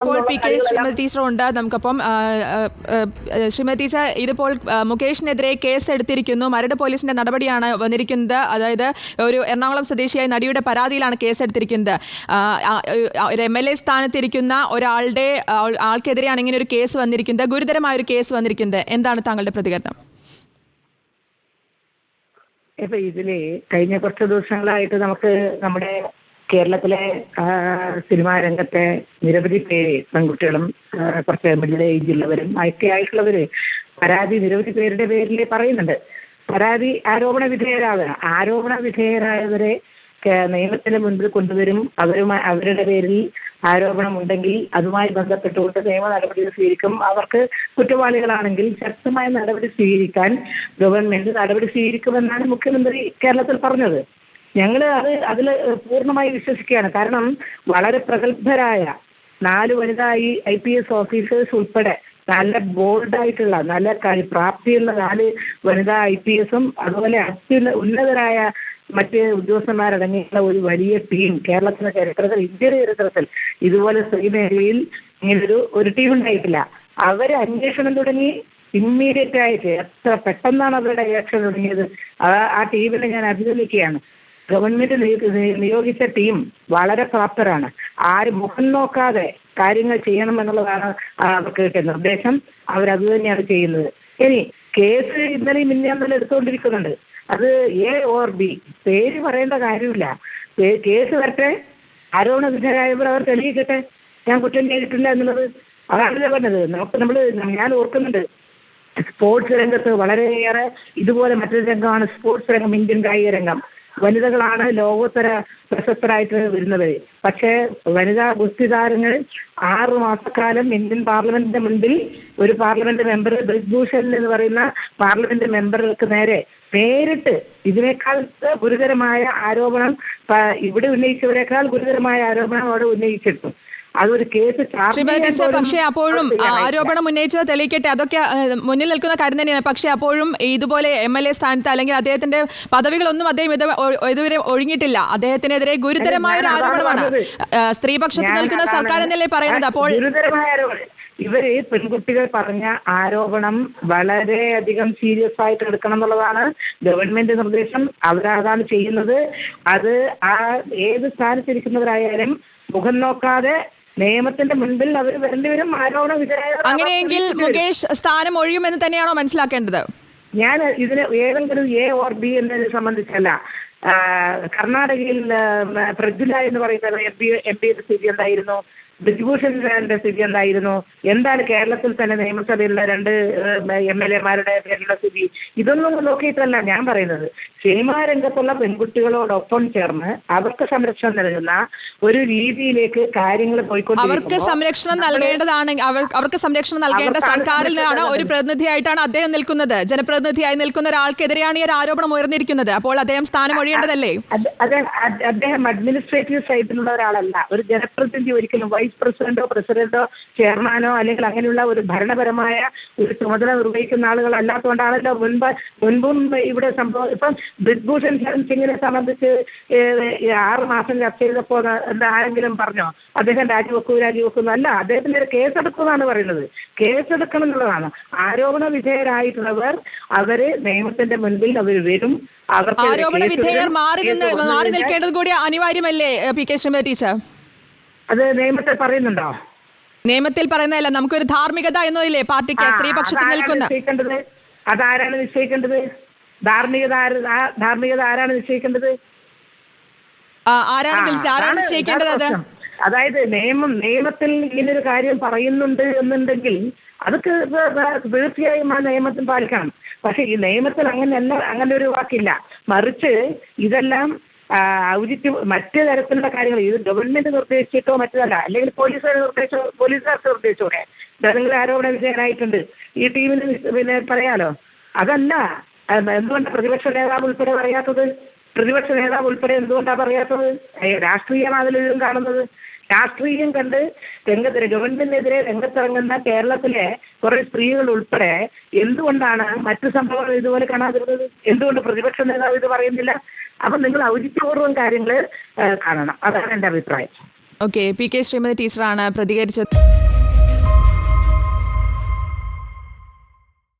ഇപ്പോൾ P K Shrimati teacher ഉണ്ട് നമുക്കപ്പം. Shrimati teacher, ഇതിപ്പോൾ മുകേഷിനെതിരെ കേസ് എടുത്തിരിക്കുന്നു. മരട് പോലീസിന്റെ നടപടിയാണ് വന്നിരിക്കുന്നത്. അതായത് ഒരു എറണാകുളം സ്വദേശിയായ നടിയുടെ പരാതിയിലാണ് കേസ് എടുത്തിരിക്കുന്നത്. ഒരു MLA സ്ഥാനത്തിരിക്കുന്ന ആൾക്കെതിരെയാണ് ഇങ്ങനെ ഒരു കേസ് വന്നിരിക്കുന്നത്, ഗുരുതരമായ ഒരു കേസ് വന്നിരിക്കുന്നത്. എന്താണ് താങ്കളുടെ പ്രതികരണം? ഇപ്പൊ ഇതില് കഴിഞ്ഞ കുറച്ച് ദിവസങ്ങളായിട്ട് നമുക്ക് നമ്മുടെ കേരളത്തിലെ സിനിമാ രംഗത്തെ നിരവധി പേര്, പെൺകുട്ടികളും കുറച്ച് മിഡിൽ ഏജിലുള്ളവരും ഒക്കെ ആയിട്ടുള്ളവര് പരാതി നിരവധി പേരുടെ പേരിൽ പറയുന്നുണ്ട്. പരാതി ആരോപണ വിധേയരായവരെ നിയമത്തിന് മുൻപിൽ കൊണ്ടുവരും. അവരുടെ പേരിൽ ആരോപണമുണ്ടെങ്കിൽ അതുമായി ബന്ധപ്പെട്ടുകൊണ്ട് നിയമ നടപടി സ്വീകരിക്കും. അവർക്ക് കുറ്റവാളികളാണെങ്കിൽ ശക്തമായ നടപടി സ്വീകരിക്കാൻ ഗവൺമെന്റ് നടപടി സ്വീകരിക്കുമെന്നാണ് മുഖ്യമന്ത്രി കേരളത്തിൽ പറഞ്ഞത്. ഞങ്ങൾ അതിൽ പൂർണ്ണമായി വിശ്വസിക്കുകയാണ്. കാരണം വളരെ പ്രഗത്ഭരായ 4 വനിതാ IPS ഓഫീസേഴ്സ് ഉൾപ്പെടെ നല്ല ബോൾഡായിട്ടുള്ള നല്ല പ്രാപ്തിയുള്ള 4 വനിതാ IPSഉം അതുപോലെ ഉന്നതരായ മറ്റ് ഉദ്യോഗസ്ഥന്മാരടങ്ങിയുള്ള ഒരു വലിയ ടീം കേരളത്തിന്റെ ചരിത്രത്തിൽ, ഇന്ത്യയുടെ ചരിത്രത്തിൽ ഇതുപോലെ സ്ത്രീ മേഖലയിൽ ഇങ്ങനൊരു ടീം ഉണ്ടായിട്ടില്ല. അവര് അന്വേഷണം തുടങ്ങി ഇമ്മീഡിയറ്റ് ആയിട്ട് എത്ര പെട്ടെന്നാണ് അവരുടെ റിയാക്ഷൻ തുടങ്ങിയത്. ആ ടീമിനെ ഞാൻ അഭിനന്ദിക്കുകയാണ്. ഗവൺമെന്റ് നിയോഗിച്ച ടീം വളരെ പ്രാപ്തരാണ്. ആരും മുഖം നോക്കാതെ കാര്യങ്ങൾ ചെയ്യണം എന്നുള്ളതാണ് അവർക്ക് കിട്ടിയ നിർദ്ദേശം. അവരത് തന്നെയാണ് ചെയ്യുന്നത്. ഇനി കേസ് ഇന്നലെയും മിനിഞ്ഞാന്നലെ എടുത്തുകൊണ്ടിരിക്കുന്നുണ്ട്. അത് A or B, പേര് പറയേണ്ട കാര്യമില്ല. കേസ് വരട്ടെ, ആരോപണ വിധേയരായവർ അവർ തെളിയിക്കട്ടെ, ഞാൻ കുറ്റം ചെയ്തിട്ടില്ല എന്നുള്ളത്. അതാണ് പറഞ്ഞത്. ഞാൻ ഓർക്കുന്നുണ്ട്, സ്പോർട്സ് രംഗത്ത് വളരെയേറെ ഇതുപോലെ മറ്റൊരു രംഗമാണ് സ്പോർട്സ് രംഗം. ഇന്ത്യൻ കായിക രംഗം വനിതകളാണ് ലോകോത്തര പ്രശസ്തരായിട്ട് വരുന്നത്. പക്ഷേ വനിതാ ഗുസ്തി താരങ്ങൾ 6 മാസക്കാലം ഇന്ത്യൻ പാർലമെന്റിന്റെ മുൻപിൽ ഒരു പാർലമെന്റ് മെമ്പർ, ബ്രിജ്ഭൂഷൺ എന്ന് പറയുന്ന പാർലമെന്റ് മെമ്പർക്ക് നേരെ നേരിട്ട് ഇതിനേക്കാൾ ഗുരുതരമായ ആരോപണം, ഇവിടെ ഉന്നയിച്ചവരെക്കാൾ ഗുരുതരമായ ആരോപണം അവിടെ ഉന്നയിച്ചിട്ടു. അതൊരു കേസ്. പക്ഷേ അപ്പോഴും ആരോപണം ഉന്നയിച്ചത് തെളിയിക്കട്ടെ, അതൊക്കെ മുന്നിൽ നിൽക്കുന്ന കാര്യം തന്നെയാണ്. പക്ഷേ അപ്പോഴും ഇതുപോലെ MLA സ്ഥാനത്ത് അല്ലെങ്കിൽ അദ്ദേഹത്തിന്റെ പദവികളൊന്നും അദ്ദേഹം ഇതുവരെ ഒഴിഞ്ഞിട്ടില്ല. അദ്ദേഹത്തിനെതിരെ ഗുരുതരമായ ഒരു ആരോപണമാണ് സ്ത്രീപക്ഷത്ത് നിൽക്കുന്ന സർക്കാർ എന്നല്ലേ പറയുന്നത്. അപ്പോൾ ഗുരുതരമായ ആരോപണം, ഇവര് പെൺകുട്ടികൾ പറഞ്ഞ ആരോപണം വളരെയധികം സീരിയസ് ആയിട്ട് എടുക്കണം എന്നുള്ളതാണ് ഗവൺമെന്റ് നിർദ്ദേശം. അവരതാണ് ചെയ്യുന്നത്. അത് ഏത് സ്ഥാനത്തിരിക്കുന്നവരായാലും മുഖം നോക്കാതെ നിയമത്തിന്റെ മുൻപിൽ അവർ വരേണ്ടിവരും. ആരോപണ വിധേയർ. അങ്ങനെയെങ്കിൽ മുകേഷ് സ്ഥാനം ഒഴിയുമെന്ന് തന്നെയാണോ മനസ്സിലാക്കേണ്ടത്? ഞാൻ ഇതിന് ഏതെങ്കിലും A or B എന്നതിനെ സംബന്ധിച്ചല്ല. കർണാടകയിൽ പ്രജ്വല എന്ന് പറയുന്നത് MP സ്ഥിതി എന്തായിരുന്നു? ബ്രിജ്ഭൂഷന്റെ സ്ഥിതി എന്തായിരുന്നു? എന്താണ് കേരളത്തിൽ തന്നെ നിയമസഭയിലുള്ള 2 MLA-മാരുടെ പേരിലുള്ള സ്ഥിതി? ഇതൊന്നും നോക്കിയിട്ടല്ല ഞാൻ പറയുന്നത്. സിനിമാ രംഗത്തുള്ള പെൺകുട്ടികളോടൊപ്പം ചേർന്ന് അവർക്ക് സംരക്ഷണം നൽകുന്ന ഒരു രീതിയിലേക്ക് കാര്യങ്ങൾ പോയിക്കൊണ്ടിരിക്കുന്നു. അവർക്ക് സംരക്ഷണം നൽകേണ്ടതാണ്. അവർക്ക് സംരക്ഷണം നൽകേണ്ട സർക്കാരിൽ നിന്നാണ് ഒരു പ്രതിനിധിയായിട്ടാണ് അദ്ദേഹം നിൽക്കുന്നത്. ജനപ്രതിനിധിയായി നിൽക്കുന്ന ഒരാൾക്കെതിരെയാണ് ഈ ഒരു ആരോപണം ഉയർന്നിരിക്കുന്നത്. അപ്പോൾ അദ്ദേഹം സ്ഥാനം ഒഴിയേണ്ടതല്ലേ? അദ്ദേഹം അഡ്മിനിസ്ട്രേറ്റീവ് സൈറ്റിലുള്ള ഒരാളല്ല. ഒരു ജനപ്രതിനിധി ഒരിക്കലും വൈസ് പ്രസിഡന്റോ ചെയർമാനോ അല്ലെങ്കിൽ അങ്ങനെയുള്ള ഒരു ഭരണപരമായ ഒരു ചുമതല നിർവഹിക്കുന്ന ആളുകൾ അല്ലാത്തതുകൊണ്ടാണല്ലോ മുൻപും ഇവിടെ സംഭവം. ഇപ്പം ബ്രിജ്ഭൂഷൺ സിംഗിനെ സംബന്ധിച്ച് 6 മാസം ചർച്ച ചെയ്തപ്പോൾ ആരെങ്കിലും പറഞ്ഞോ അദ്ദേഹം രാജിവെക്കുന്നു? അല്ല, അദ്ദേഹത്തിന്റെ കേസെടുക്കുമെന്നാണ് പറയുന്നത്. കേസെടുക്കണം എന്നുള്ളതാണ്. ആരോപണ വിധേയരായിട്ടുള്ളവർ അവര് നിയമത്തിന്റെ മുൻപിൽ അവർ വരും. ആരോപണ വിധേയർ മാറി നിൽക്കേണ്ടത് കൂടി അനിവാര്യമല്ലേ PK ശ്രീമതി ടീച്ചർ? അത് നിയമത്തിൽ പറയുന്നുണ്ടോ? നിയമത്തിൽ പറയുന്നതല്ല, നമുക്കൊരു ധാർമ്മികത എന്നതില്ലേ പാർട്ടിക്ക് സ്ത്രീപക്ഷത്തിൽ നിൽക്കുന്ന. അതാരാണ് നിശ്ചയിക്കേണ്ടത്? ധാർമ്മികത ആരാണ് നിശ്ചയിക്കേണ്ടത്? ആരാണ് നിശ്ചയിക്കേണ്ടത്? അത് അതായത് നിയമത്തിൽ ഇങ്ങനൊരു കാര്യം പറയുന്നുണ്ട് എന്നുണ്ടെങ്കിൽ അതൊക്കെ തീർച്ചയായും ആ നിയമത്തിൽ പാലിക്കണം. പക്ഷെ ഈ നിയമത്തിൽ അങ്ങനെ ഒരു വാക്കില്ല. മറിച്ച് ഇതെല്ലാം മറ്റു തരത്തിലുള്ള കാര്യങ്ങൾ ഇത് ഗവൺമെന്റ് നിർദ്ദേശിച്ചിട്ടോ മറ്റതല്ല. അല്ലെങ്കിൽ പോലീസുകാർക്ക് നിർദ്ദേശിച്ചോടെ ജനങ്ങൾ ആരോപണ വിധേയനായിട്ടുണ്ട്, ഈ ടീമിന് പറയാലോ. അതല്ല, എന്തുകൊണ്ടാണ് പ്രതിപക്ഷ നേതാവ് ഉൾപ്പെടെ പറയാത്തത്? എന്തുകൊണ്ടാണ് പറയാത്തത്? രാഷ്ട്രീയമാണ് അതിലും കാണുന്നത്. രാഷ്ട്രീയം കണ്ട് ഗവൺമെന്റിനെതിരെ രംഗത്തിറങ്ങുന്ന കേരളത്തിലെ കുറെ സ്ത്രീകൾ ഉൾപ്പെടെ എന്തുകൊണ്ടാണ് മറ്റു സംഭവങ്ങൾ ഇതുപോലെ കാണാതിരുന്നത്? എന്തുകൊണ്ട് പ്രതിപക്ഷ നേതാവ് ഇത് പറയുന്നില്ല? അപ്പൊ നിങ്ങൾ ഔചിത്യപൂർവ്വം കാര്യങ്ങൾ കാണണം. അതാണ് എൻ്റെ അഭിപ്രായം. ഓക്കെ, പി കെ ശ്രീമതി ടീച്ചറാണ് പ്രതികരിച്ചത്.